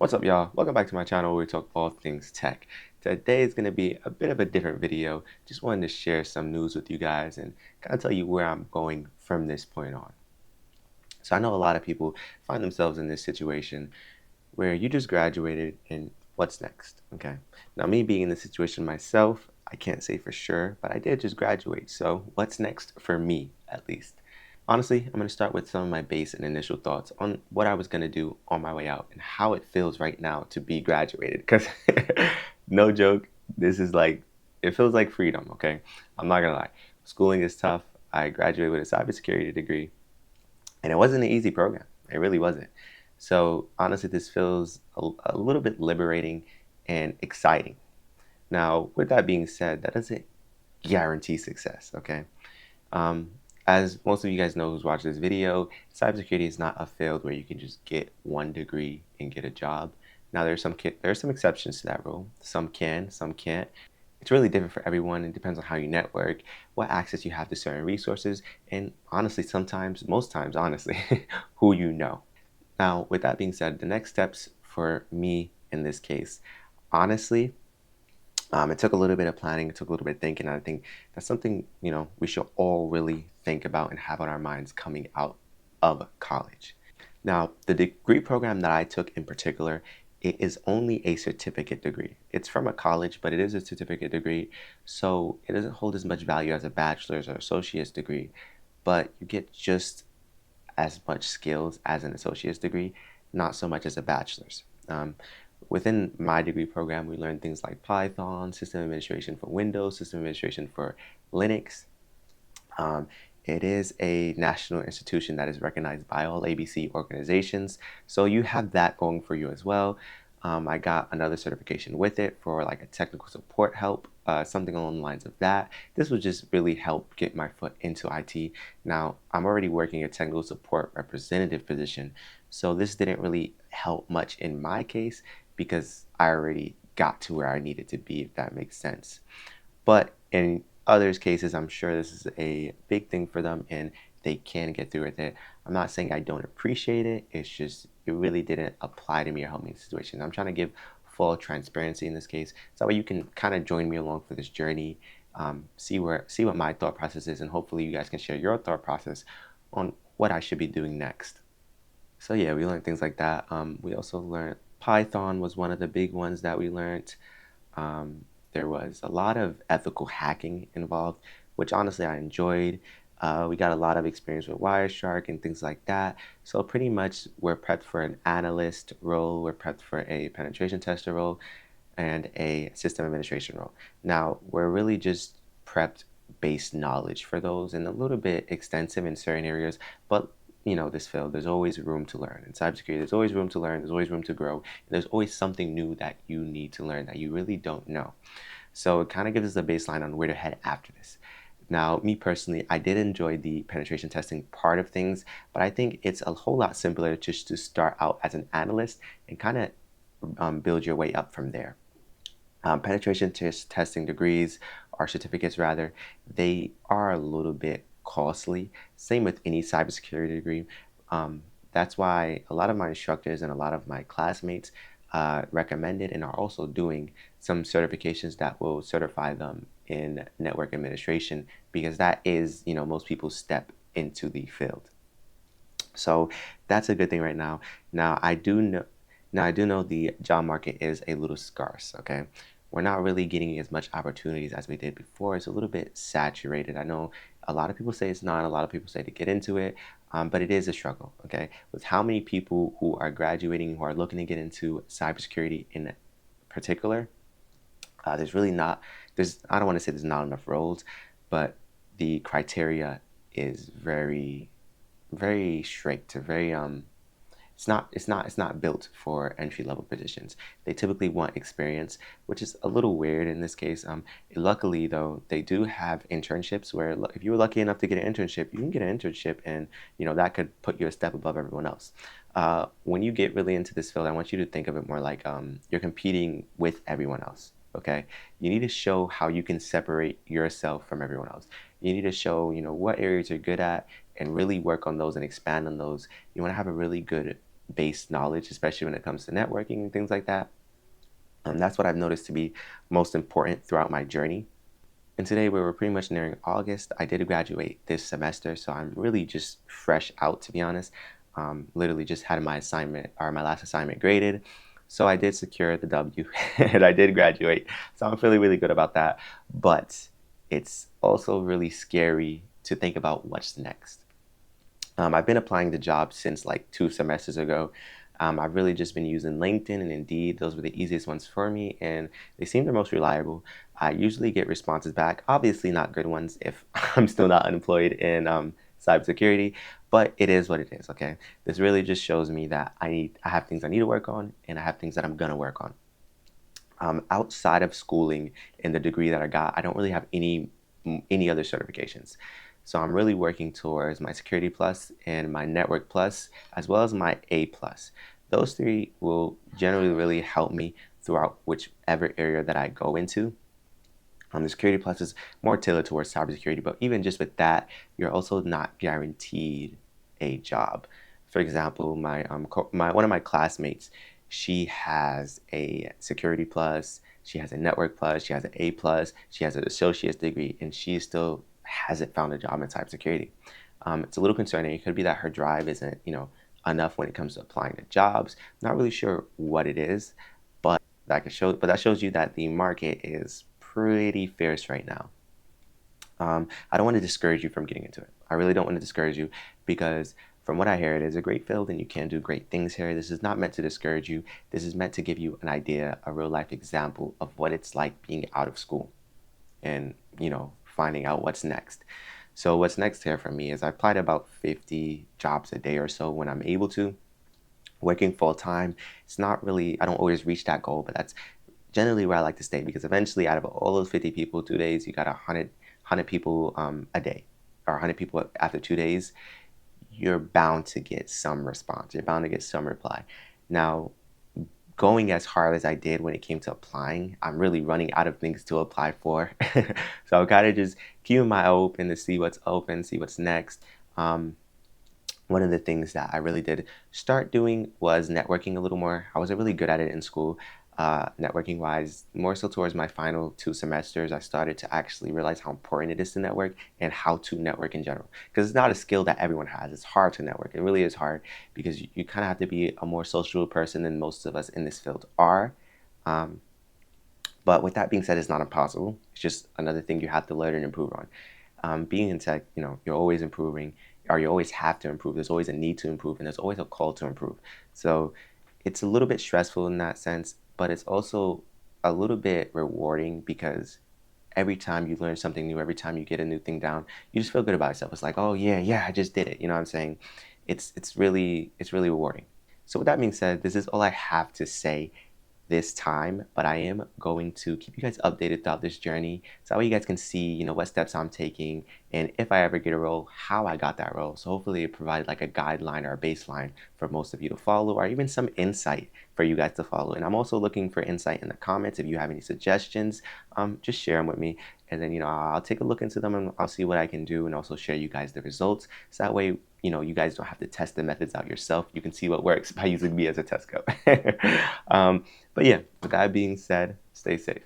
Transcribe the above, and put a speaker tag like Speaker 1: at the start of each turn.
Speaker 1: What's up, y'all? Welcome back to my channel where we talk all things tech. Today is going to be a bit of a different video. Just wanted to share some news with you guys and kind of tell you where I'm going from this point on. So I know a lot of people find themselves in this situation where you just graduated and what's next, okay? Now, me being in this situation myself, I can't say for sure, but I did just graduate. So what's next for me, at least? Honestly, I'm going to start with some of my base and initial thoughts on what I was going to do on my way out and how it feels right now to be graduated. Because, no joke, this is like, it feels like freedom, okay? I'm not going to lie. Schooling is tough. I graduated with a cybersecurity degree, and it wasn't an easy program. It really wasn't. So, honestly, this feels a little bit liberating and exciting. Now, with that being said, that doesn't guarantee success, okay? Um, as most of you guys know who's watched this video, cybersecurity is not a field where you can just get one degree and get a job. Now there are some exceptions to that rule. Some can, some can't. It's really different for everyone. It depends on how you network, what access you have to certain resources, and honestly, sometimes, most times, honestly, who you know. Now, with that being said, the next steps for me in this case, honestly, it took a little bit of planning, it took a little bit of thinking, and I think that's something, we should all really think about and have on our minds coming out of college. Now, the degree program that I took in particular, it is only a certificate degree. It's from a college, but it is a certificate degree, so it doesn't hold as much value as a bachelor's or associate's degree, but you get just as much skills as an associate's degree, not so much as a bachelor's. Within my degree program, we learned things like Python, system administration for Windows, system administration for Linux. Um, it is a national institution that is recognized by all ABC organizations. So you have that going for you as well. I got another certification with it for like a technical support help, something along the lines of that. This would just really help get my foot into IT. Now, I'm already working a technical support representative position, so this didn't really help much in my case because I already got to where I needed to be, if that makes sense. But in others' cases, I'm sure this is a big thing for them and they can get through with it. I'm not saying I don't appreciate it. It's just, it really didn't apply to me or help me in situations. I'm trying to give full transparency in this case. So that way you can kind of join me along for this journey, see what my thought process is, and hopefully you guys can share your thought process on what I should be doing next. So yeah, we learned things like that. We also learned Python was one of the big ones that we learned. Um, there was a lot of ethical hacking involved, which honestly I enjoyed. We got a lot of experience with Wireshark and things like that. So pretty much we're prepped for an analyst role, we're prepped for a penetration tester role, and a system administration role. Now, we're really just prepped based knowledge for those and a little bit extensive in certain areas, but this field, there's always room to learn. In cybersecurity, there's always room to learn, there's always room to grow, and there's always something new that you need to learn that you really don't know. So it kind of gives us a baseline on where to head after this. Now, me personally, I did enjoy the penetration testing part of things, but I think it's a whole lot simpler just to start out as an analyst and kind of build your way up from there. Penetration testing degrees, or certificates rather, they are a little bit costly. Same with any cybersecurity degree. That's why a lot of my instructors and a lot of my classmates recommended and are also doing some certifications that will certify them in network administration, because that is, most people's step into the field. So that's a good thing right now. Now I do know the job market is a little scarce, okay? We're not really getting as much opportunities as we did before. It's a little bit saturated. I know a lot of people say it's not, a lot of people say to get into it, but it is a struggle, okay? With how many people who are graduating, who are looking to get into cybersecurity in particular, there's really not, I don't want to say there's not enough roles, but the criteria is very, very strict, very it's not built for entry level positions. They typically want experience, which is a little weird in this case. Luckily though, they do have internships where if you were lucky enough to get an internship, you can get an internship, and that could put you a step above everyone else. When you get really into this field, I want you to think of it more like you're competing with everyone else. Okay, you need to show how you can separate yourself from everyone else. You need to show what areas you're good at and really work on those and expand on those. You want to have a really good based knowledge, especially when it comes to networking and things like that. That's what I've noticed to be most important throughout my journey. And today we were pretty much nearing August. I did graduate this semester, so I'm really just fresh out, to be honest. Literally just had my assignment or my last assignment graded. So I did secure the W and I did graduate. So I'm feeling really good about that. But it's also really scary to think about what's next. I've been applying to jobs since like 2 semesters ago. I've really just been using LinkedIn and Indeed. Those were the easiest ones for me, and they seem the most reliable. I usually get responses back, obviously not good ones if I'm still not unemployed in cybersecurity, but it is what it is, okay? This really just shows me that I have things I need to work on, and I have things that I'm gonna work on. Outside of schooling and the degree that I got, I don't really have any other certifications. So I'm really working towards my Security Plus and my Network Plus, as well as my A Plus. Those three will generally really help me throughout whichever area that I go into. The Security Plus is more tailored towards cybersecurity, but even just with that, you're also not guaranteed a job. For example, my one of my classmates, she has a Security Plus, she has a Network Plus, she has an A Plus, she has an associate's degree, and she still hasn't found a job in cybersecurity. It's a little concerning. It could be that her drive isn't, enough when it comes to applying to jobs. Not really sure what it is, but that shows you that the market is pretty fierce right now. I don't want to discourage you from getting into it. I really don't want to discourage you because from what I hear, it is a great field and you can do great things here. This is not meant to discourage you. This is meant to give you an idea, a real life example of what it's like being out of school and, finding out what's next. So what's next here for me is I apply to about 50 jobs a day or so when I'm able to. Working full time, it's not really, I don't always reach that goal, but that's generally where I like to stay because eventually out of all those 50 people, 2 days, you got 100 people a day or 100 people after 2 days, you're bound to get some response. You're bound to get some reply. Now, going as hard as I did when it came to applying, I'm really running out of things to apply for. So I'm kind of just keeping my eye open to see what's open, see what's next. One of the things that I really did start doing was networking a little more. I wasn't really good at it in school, networking wise, more so towards my final 2 semesters. I started to actually realize how important it is to network and how to network in general. Because it's not a skill that everyone has. It's hard to network. It really is hard because you kind of have to be a more social person than most of us in this field are. Um, but with that being said, it's not impossible. It's just another thing you have to learn and improve on. Being in tech, you're always improving, or you always have to improve. There's always a need to improve, and there's always a call to improve. So it's a little bit stressful in that sense, but it's also a little bit rewarding because every time you learn something new, every time you get a new thing down, you just feel good about yourself. It's like, oh yeah, I just did it. You know what I'm saying? It's really rewarding. So with that being said, this is all I have to say this time, but I am going to keep you guys updated throughout this journey so that way you guys can see, what steps I'm taking and if I ever get a role, how I got that role. So hopefully it provided like a guideline or a baseline for most of you to follow or even some insight for you guys to follow. And I'm also looking for insight in the comments. If you have any suggestions, just share them with me. And then, I'll take a look into them and I'll see what I can do and also share you guys the results. So that way, you guys don't have to test the methods out yourself. You can see what works by using me as a test code. But yeah, with that being said, stay safe.